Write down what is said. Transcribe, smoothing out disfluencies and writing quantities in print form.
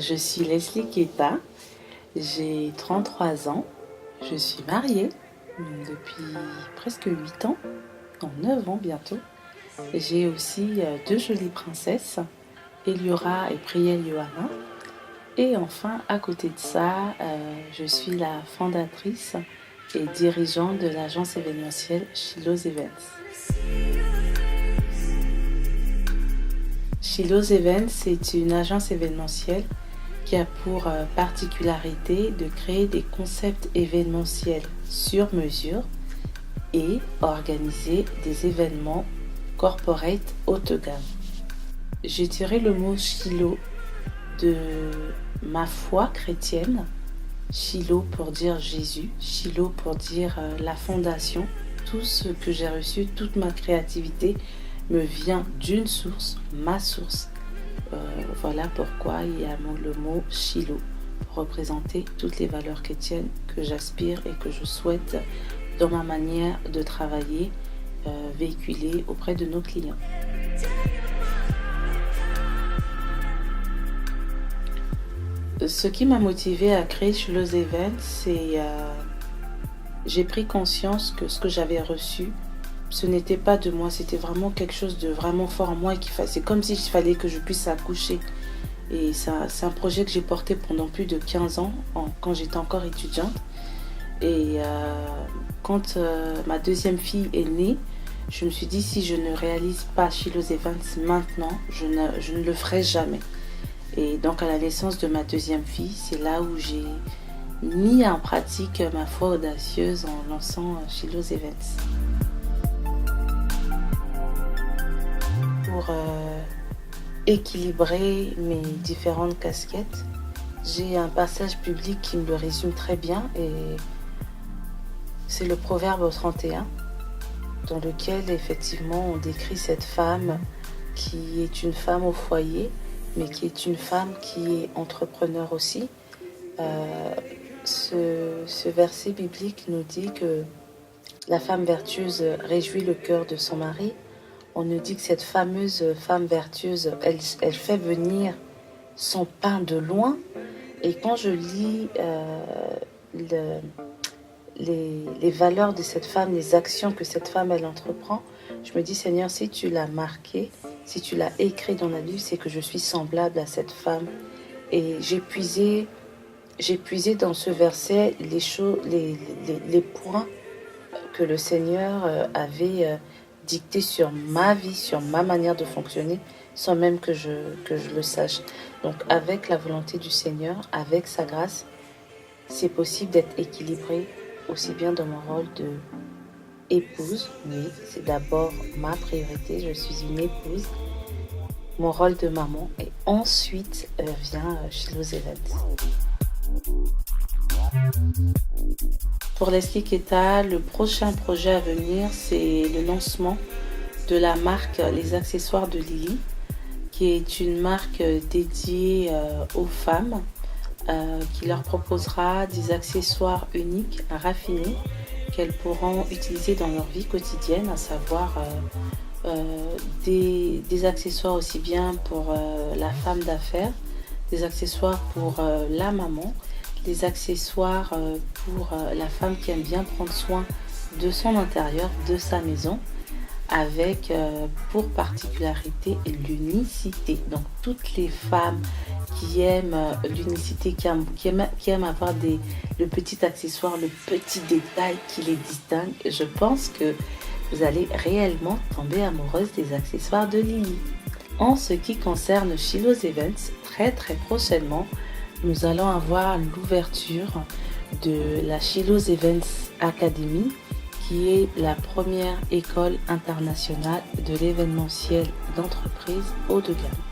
Je suis Leslie Keta, j'ai 33 ans, je suis mariée depuis presque 8 ans, non 9 ans bientôt. J'ai aussi deux jolies princesses, Eliora et Priel Johanna. Et enfin, à côté de ça, je suis la fondatrice et dirigeante de l'agence événementielle Shiloh's Events. Shiloh's Events, c'est une agence événementielle qui a pour particularité de créer des concepts événementiels sur mesure et organiser des événements corporate haut de gamme. J'ai tiré le mot Shiloh de ma foi chrétienne, Shiloh pour dire Jésus, Shiloh pour dire la fondation. Tout ce que j'ai reçu, toute ma créativité me vient d'une source, ma source. Voilà pourquoi il y a le mot Shiloh pour représenter toutes les valeurs chrétiennes que j'aspire et que je souhaite dans ma manière de travailler, véhiculer auprès de nos clients. Ce qui m'a motivée à créer Shiloh's Events, c'est j'ai pris conscience que ce que j'avais reçu, ce n'était pas de moi, c'était vraiment quelque chose de vraiment fort en moi. C'est comme s'il fallait que je puisse accoucher. Et c'est un projet que j'ai porté pendant plus de 15 ans, quand j'étais encore étudiante. Et quand ma deuxième fille est née, je me suis dit, si je ne réalise pas Shiloh's Events maintenant, je ne le ferai jamais. Et donc à la naissance de ma deuxième fille, c'est là où j'ai mis en pratique ma foi audacieuse en lançant Shiloh's Events. Pour équilibrer mes différentes casquettes, j'ai un passage biblique qui me le résume très bien et c'est le Proverbe 31 dans lequel effectivement on décrit cette femme qui est une femme au foyer mais qui est une femme qui est entrepreneur aussi. Ce verset biblique nous dit que la femme vertueuse réjouit le cœur de son mari. On nous dit que cette fameuse femme vertueuse, elle fait venir son pain de loin. Et quand je lis les valeurs de cette femme, les actions que cette femme, elle entreprend, je me dis, Seigneur, si tu l'as marqué, si tu l'as écrit dans la Bible, c'est que je suis semblable à cette femme. Et j'ai puisé dans ce verset les points que le Seigneur avait dictés sur ma vie, sur ma manière de fonctionner, sans même que je le sache. Donc avec la volonté du Seigneur, avec sa grâce, c'est possible d'être équilibré aussi bien dans mon rôle de épouse, oui, c'est d'abord ma priorité, je suis une épouse, mon rôle de maman, et ensuite vient Shiloh's Events. Pour Leslie Keta, le prochain projet à venir, c'est le lancement de la marque Les Accessoires de Lily, qui est une marque dédiée aux femmes, qui leur proposera des accessoires uniques, raffinés, qu'elles pourront utiliser dans leur vie quotidienne, à savoir des accessoires aussi bien pour la femme d'affaires, des accessoires pour la maman, des accessoires pour la femme qui aime bien prendre soin de son intérieur, de sa maison, avec pour particularité l'unicité. Donc toutes les femmes qui aiment l'unicité, qui aiment avoir le petit accessoire, le petit détail qui les distingue, je pense que vous allez réellement tomber amoureuse des accessoires de Lily. En ce qui concerne Shiloh's Events, très prochainement, nous allons avoir l'ouverture de la Shiloh's Events Academy, qui est la première école internationale de l'événementiel d'entreprise haut de gamme.